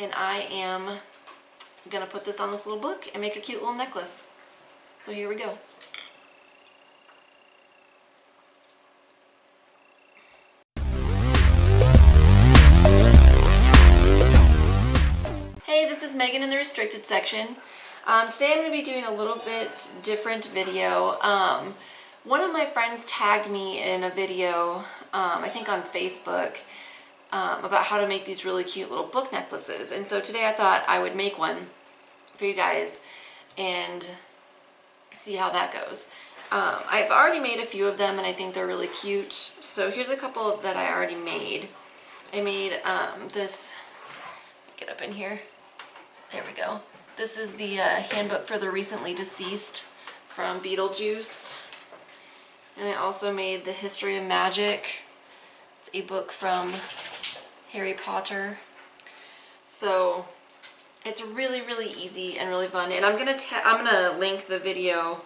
and I am gonna put this on this little book and make a cute little necklace. So here we go. Hey, this is Megan in the restricted section. Today I'm going to be doing a little bit different video. One of my friends tagged me in a video, I think on Facebook, about how to make these really cute little book necklaces. And so today I thought I would make one for you guys and see how that goes. I've already made a few of them and I think they're really cute. So here's a couple that I already made. I made this, get up in here. There we go. This is the handbook for the recently deceased from Beetlejuice. And I also made the History of Magic. It's a book from Harry Potter. So it's really, really easy and really fun. And I'm gonna link the video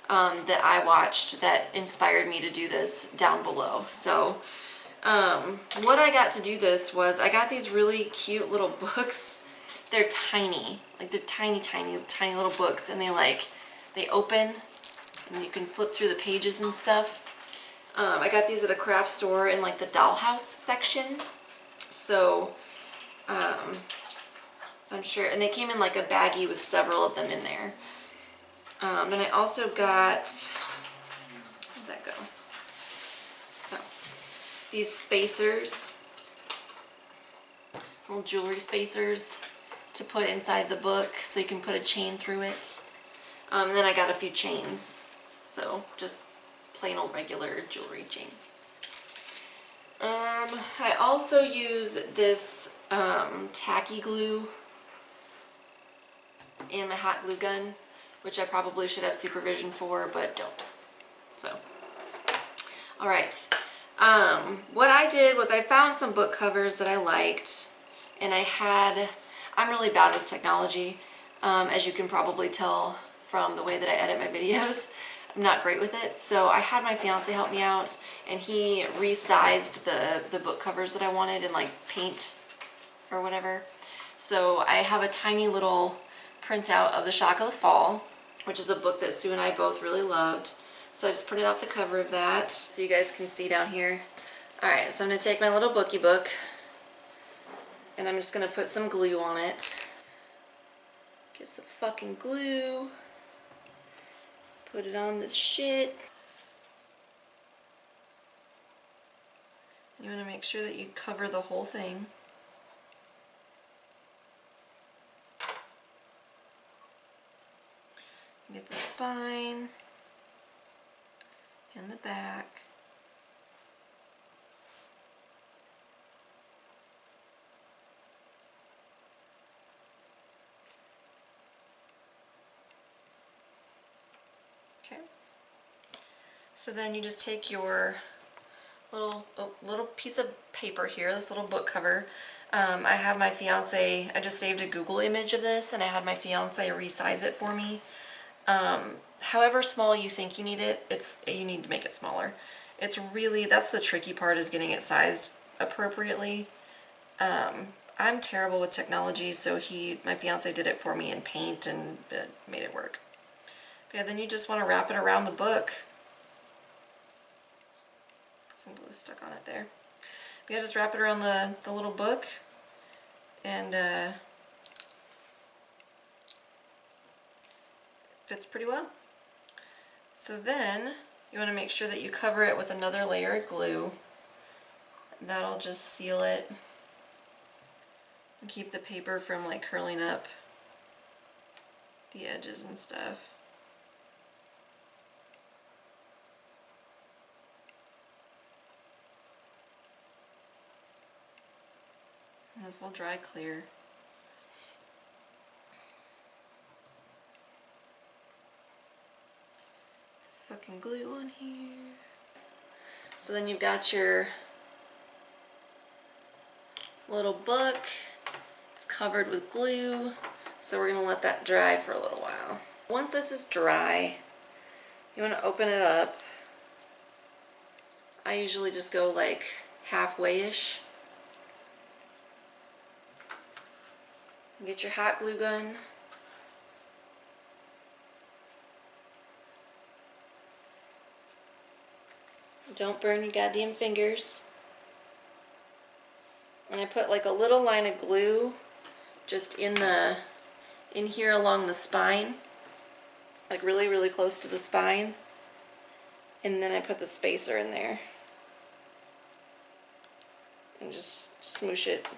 that I watched that inspired me to do this down below. So what I got to do this was I got these really cute little books. They're tiny, like they're tiny, tiny, tiny little books, and they open, and you can flip through the pages and stuff. I got these at a craft store in like the dollhouse section, so I'm sure, and they came in like a baggie with several of them in there. And I also got, where'd that go? Oh, these spacers, little jewelry spacers to put inside the book so you can put a chain through it. And then I got a few chains. So just plain old regular jewelry chains. I also use this tacky glue and my hot glue gun, which I probably should have supervision for, but don't. So, all right. What I did was I found some book covers that I liked, and I'm really bad with technology, as you can probably tell from the way that I edit my videos. I'm not great with it, so I had my fiance help me out, and he resized the book covers that I wanted in like paint or whatever. So I have a tiny little printout of The Shock of the Fall, which is a book that Sue and I both really loved. So I just printed out the cover of that so you guys can see down here. Alright, so I'm going to take my little bookie book, and I'm just going to put some glue on it. Get some fucking glue. Put it on this shit. You want to make sure that you cover the whole thing. Get the spine and the back. Okay. So then you just take your little piece of paper here, this little book cover. I have my fiance, I just saved a Google image of this, and I had my fiance resize it for me. However small you think you need it, you need to make it smaller. It's really, that's the tricky part, is getting it sized appropriately. I'm terrible with technology, so my fiance did it for me in paint, and it made it work. But yeah, then you just want to wrap it around the book. Some glue stuck on it there. But yeah, just wrap it around the little book, and fits pretty well. So then you want to make sure that you cover it with another layer of glue. That'll just seal it and keep the paper from like curling up the edges and stuff. And this will dry clear. Fucking glue on here. So then you've got your little book. It's covered with glue. So we're gonna let that dry for a little while. Once this is dry, you wanna open it up. I usually just go like halfway-ish. Get your hot glue gun. Don't burn your goddamn fingers. And I put like a little line of glue just in here along the spine, like really, really close to the spine. And then I put the spacer in there and just smoosh it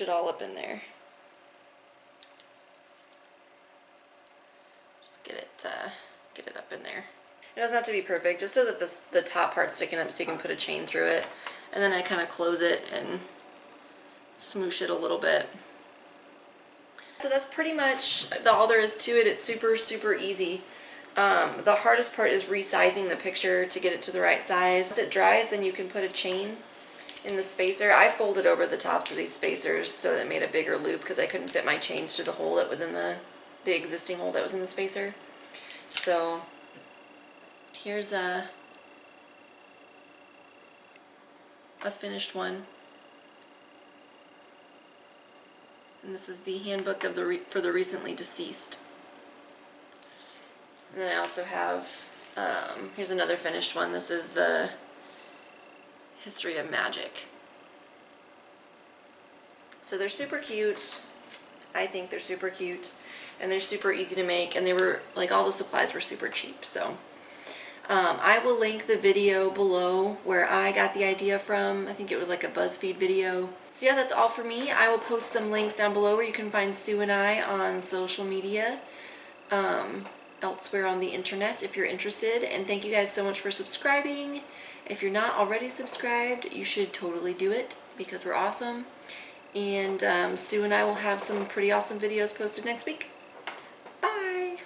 all up in there. Just get it up in there. It doesn't have to be perfect, just so that the top part's sticking up so you can put a chain through it. And then I kind of close it and smoosh it a little bit. So that's pretty much all there is to it. It's super, super easy. The hardest part is resizing the picture to get it to the right size. Once it dries, then you can put a chain in the spacer. I folded over the tops of these spacers so that it made a bigger loop because I couldn't fit my chains through the hole that was in the existing hole that was in the spacer. So here's a finished one. And this is the handbook of for the recently deceased. And then I also have, here's another finished one. This is the history of magic. So they're super cute. I think they're super cute. And they're super easy to make. And they were, like, all the supplies were super cheap. So I will link the video below where I got the idea from. I think it was like a BuzzFeed video. So yeah, that's all for me. I will post some links down below where you can find Sue and I on social media, elsewhere on the internet if you're interested. And thank you guys so much for subscribing. If you're not already subscribed, you should totally do it because we're awesome. And Sue and I will have some pretty awesome videos posted next week. Bye!